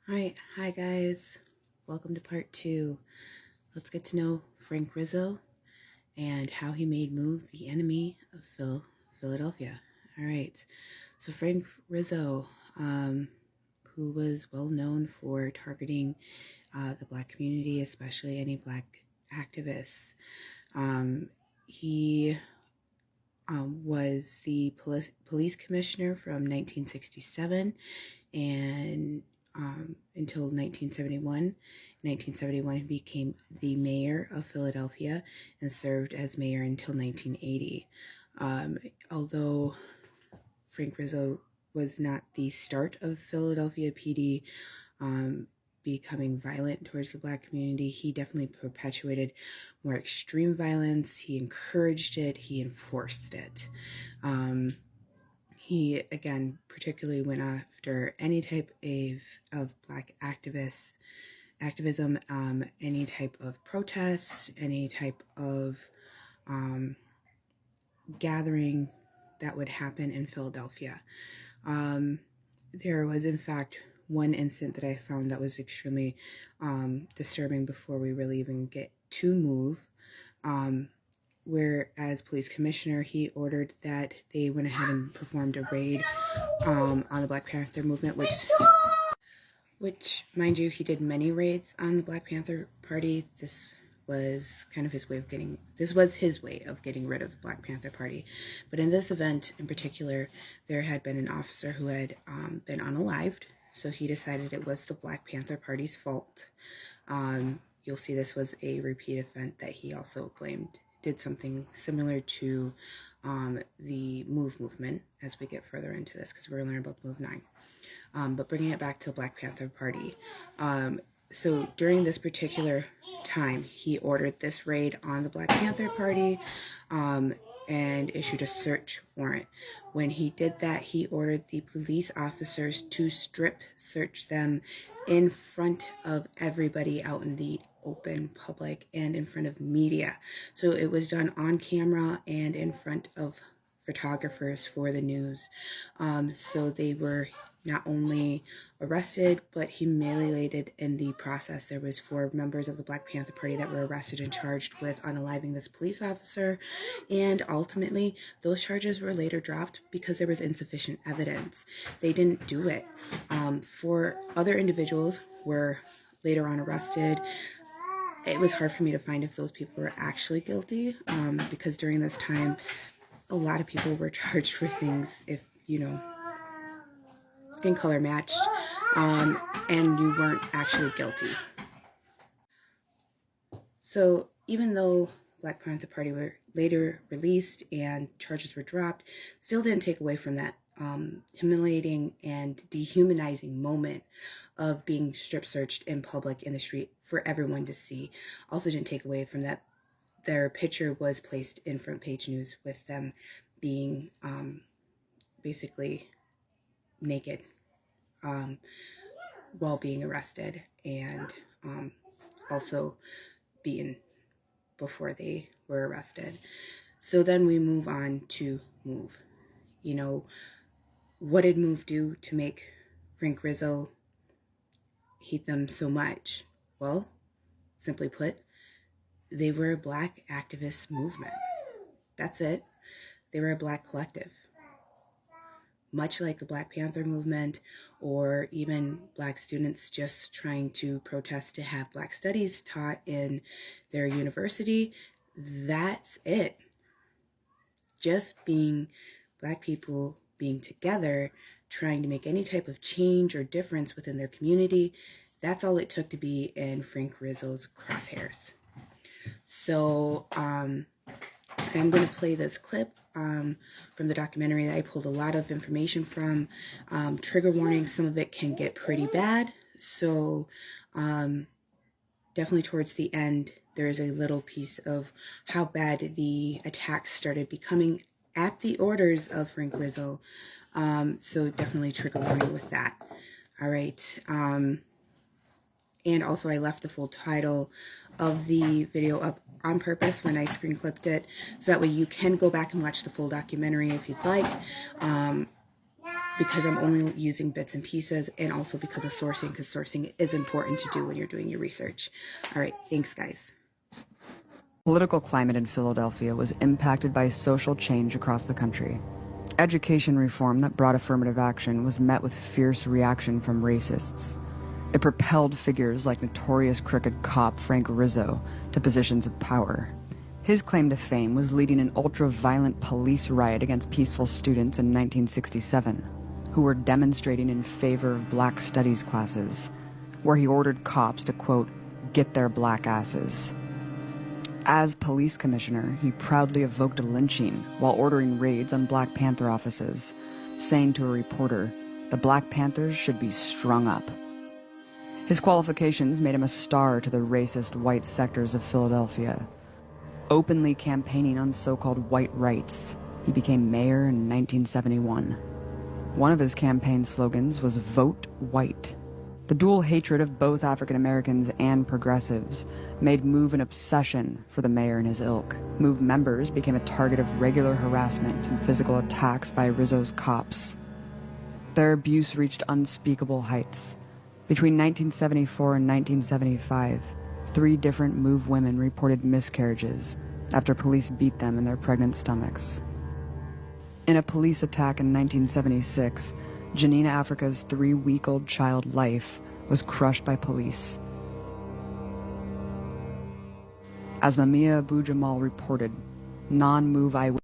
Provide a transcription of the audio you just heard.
Alright, hi guys. Welcome to part 2. Let's get to know Frank Rizzo and how he made MOVE the enemy of Philadelphia. Alright, so Frank Rizzo, who was well known for targeting the black community, especially any black activists. He was the police commissioner from 1967 and until 1971. In 1971, he became the mayor of Philadelphia and served as mayor until 1980. Although Frank Rizzo was not the start of Philadelphia PD becoming violent towards the black community, he definitely perpetuated more extreme violence. He encouraged it. He enforced it. He, again, particularly went after any type of black activism, any type of protest, any type of gathering that would happen in Philadelphia. There was, in fact, one incident that I found that was extremely disturbing before we really even get to MOVE. Where as police commissioner, he ordered that they went ahead and performed a raid on the Black Panther movement, which, mind you, he did many raids on the Black Panther Party. This was his way of getting rid of the Black Panther Party. But in this event in particular, there had been an officer who had been unalived, so he decided it was the Black Panther Party's fault. You'll see this was a repeat event that he also did something similar to the MOVE movement as we get further into this, because we're going to learn about the MOVE 9. But bringing it back to the Black Panther Party. So during this particular time, he ordered this raid on the Black Panther Party and issued a search warrant. When he did that, he ordered the police officers to strip search them in front of everybody out in the open public and in front of media. So it was done on camera and in front of photographers for the news. So they were not only arrested but humiliated in the process. There was 4 members of the Black Panther Party that were arrested and charged with unaliving this police officer, and ultimately those charges were later dropped because there was insufficient evidence. They didn't do it. 4 other individuals were later on arrested. It was hard for me to find if those people were actually guilty, because during this time a lot of people were charged for things if, skin color matched, and you weren't actually guilty. So even though Black Panther Party were later released and charges were dropped, still didn't take away from that humiliating and dehumanizing moment of being strip searched in public in the street for everyone to see. Also didn't take away from that their picture was placed in front page news with them being basically naked while being arrested, and also beaten before they were arrested. So then we move on to MOVE. What did MOVE do to make Frank Rizzo hate them so much? Well, simply put, they were a black activist movement. That's it. They were a black collective. Much like the Black Panther movement, or even black students just trying to protest to have black studies taught in their university, that's it. Just being black people being together, trying to make any type of change or difference within their community, that's all it took to be in Frank Rizzo's crosshairs. So I'm going to play this clip from the documentary that I pulled a lot of information from. Trigger warning, some of it can get pretty bad. So definitely towards the end, there is a little piece of how bad the attacks started becoming at the orders of Frank Rizzo. So definitely trigger warning with that. All right. And also I left the full title of the video up on purpose when I screen clipped it, so that way you can go back and watch the full documentary if you'd like. because I'm only using bits and pieces, and also because of sourcing, because sourcing is important to do when you're doing your research. All right, thanks, guys. Political climate in Philadelphia was impacted by social change across the country. Education reform that brought affirmative action was met with fierce reaction from racists. It propelled figures like notorious crooked cop Frank Rizzo to positions of power. His claim to fame was leading an ultra-violent police riot against peaceful students in 1967, who were demonstrating in favor of black studies classes, where he ordered cops to, quote, get their black asses. As police commissioner, he proudly evoked a lynching while ordering raids on Black Panther offices, saying to a reporter, the Black Panthers should be strung up. His qualifications made him a star to the racist white sectors of Philadelphia. Openly campaigning on so-called white rights, he became mayor in 1971. One of his campaign slogans was "Vote White." The dual hatred of both African Americans and progressives made Move an obsession for the mayor and his ilk. Move members became a target of regular harassment and physical attacks by Rizzo's cops. Their abuse reached unspeakable heights. Between 1974 and 1975, 3 different Move women reported miscarriages after police beat them in their pregnant stomachs. In a police attack in 1976, Janina Africa's 3-week-old child Life was crushed by police. As Mamia Abu Jamal reported, non-Move eyewitnesses